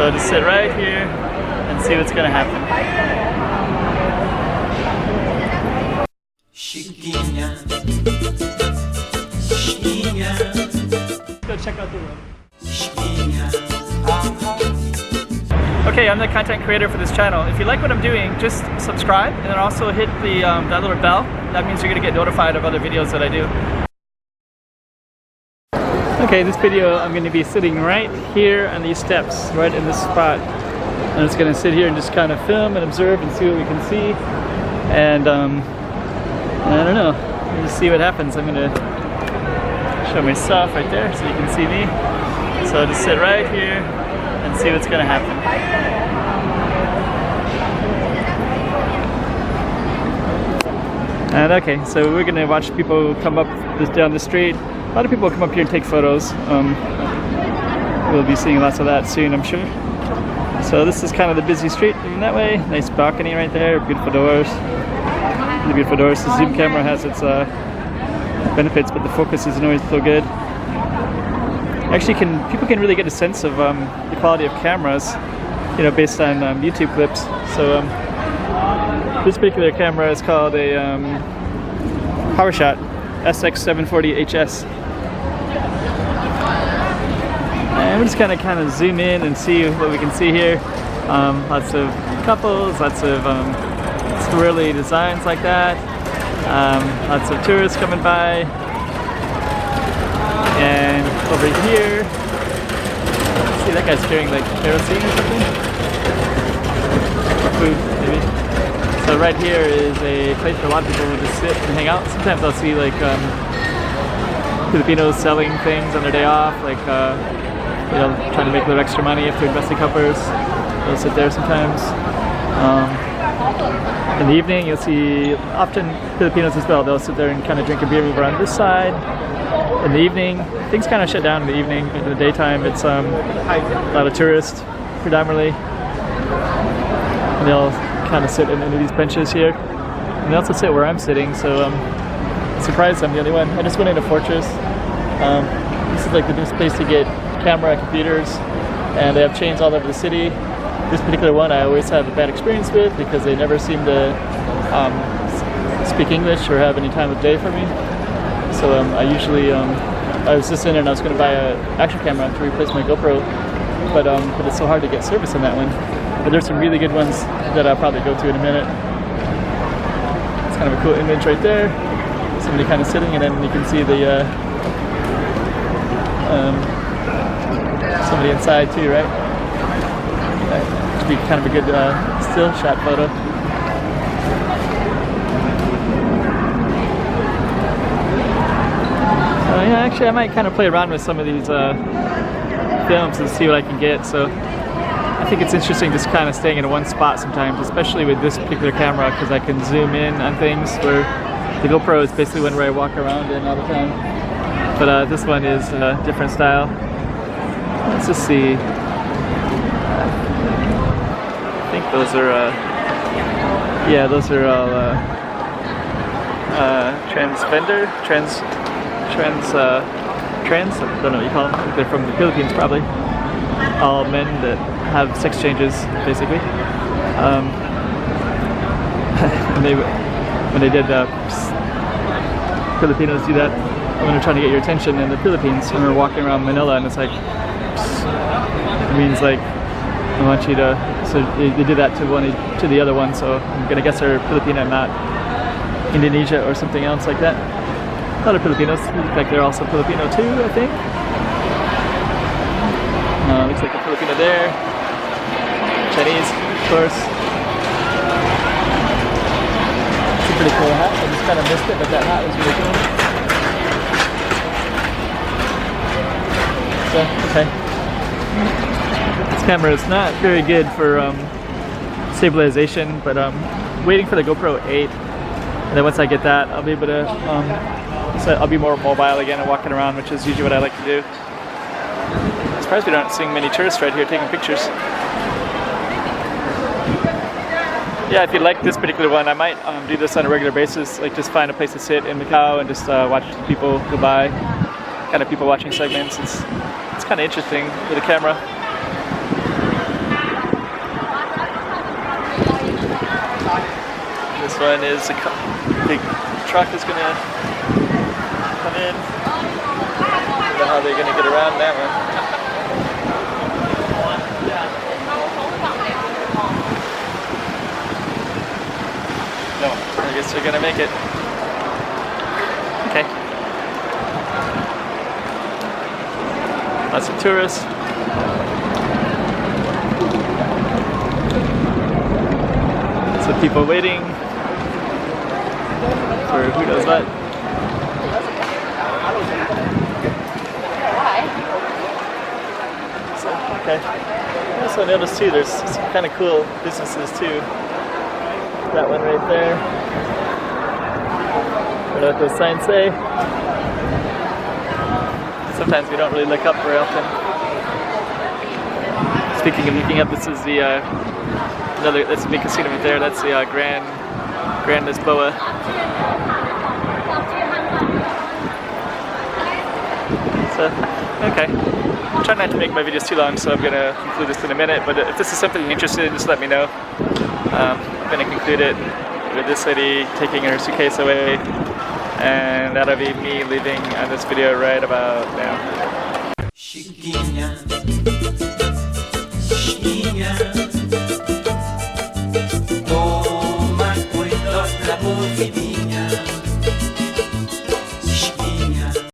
So just sit right here and see what's gonna happen. Let's go check out the room. Okay, I'm the content creator for this channel. If you like what I'm doing, just subscribe and then also hit the that little bell. That means you're gonna get notified of other videos that I do. Okay, this video I'm going to be sitting right here on these steps, right in this spot. I'm just going to sit here and just kind of film and observe and see what we can see. And I don't know, we'll just see what happens. I'm going to show myself right there so you can see me. So just sit right here and see what's going to happen. And okay, so we're going to watch people come up down the street. A lot of people come up here and take photos. We'll be seeing lots of that soon, I'm sure. So this is kind of the busy street in that way. Nice balcony right there, beautiful doors. Really beautiful doors. The zoom camera has its benefits, but the focus isn't always so good. Actually, people can really get a sense of the quality of cameras, you know, based on YouTube clips. So this particular camera is called a PowerShot SX740HS. And we're just gonna kind of zoom in and see what we can see here. Lots of couples, lots of swirly designs like that. Lots of tourists coming by. And over here, see that guy's carrying like kerosene or something? Or food, maybe. So right here is a place for a lot of people to just sit and hang out. Sometimes I'll see like Filipinos selling things on their day off, like you know, trying to make a little extra money if they're investing couples. They'll sit there sometimes. In the evening, you'll see often Filipinos as well. They'll sit there and kind of drink a beer over on this side. In the evening, things kind of shut down in the evening. In the daytime, it's a lot of tourists, predominantly. And they'll kind of sit in these benches here. And they also sit where I'm sitting, so I'm surprised I'm the only one. I just went into Fortress. This is like the best place to get camera computers, and they have chains all over the city. This particular one I always have a bad experience with because they never seem to speak English or have any time of day for me. So I usually, I was just in there and I was going to buy an action camera to replace my GoPro, but it's so hard to get service on that one. But there's some really good ones that I'll probably go to in a minute. It's kind of a cool image right there. Somebody kind of sitting, and then you can see the somebody inside too, right? That should be kind of a good still shot photo. Yeah, actually I might kind of play around with some of these films and see what I can get. So I think it's interesting just kind of staying in one spot sometimes, especially with this particular camera, because I can zoom in on things where the GoPro is basically one where I walk around in all the time. But this one is a different style. Let's just see. I think those are, yeah, those are all trans, I don't know what you call them. I think they're from the Philippines probably. All men that have sex changes, basically. When they did Filipinos do that when they're trying to get your attention in the Philippines, when we're walking around Manila, and it's like, it means like, I want you to, so they did that to the other one, so I'm gonna guess they're Filipino, not Indonesia or something else like that. A lot of Filipinos look like they're also Filipino too, I think. Looks like a Filipino there. Chinese, of course. It's a pretty cool hat. I just kind of missed it, but that hat was really cool. So, okay. This camera is not very good for stabilization, but I'm waiting for the GoPro 8. And then once I get that, I'll be able to, so I'll be more mobile again and walking around, which is usually what I like to do. I'm surprised we aren't seeing many tourists right here taking pictures. Yeah, if you like this particular one, I might do this on a regular basis, like just find a place to sit in Macau and just watch people go by, kind of people watching segments. It's kind of interesting with a camera. one is a big truck is gonna come in. I don't know how they're gonna get around that one. No, I guess they're gonna make it. Okay. Lots of tourists. Lots of people waiting for who knows what. So, okay. I also noticed too, there's some kind of cool businesses too. That one right there. I don't know what those signs say. Sometimes we don't really look up very often. Speaking of looking up, this is the that's a big casino right there. That's the Grand Lisboa. So, okay. I'm trying not to make my videos too long, so I'm gonna conclude this in a minute. But if this is something you're interested in, just let me know. I'm gonna conclude it with this lady taking her suitcase away, and that'll be me leaving on this video right about now. Chiquinha, chiquinha.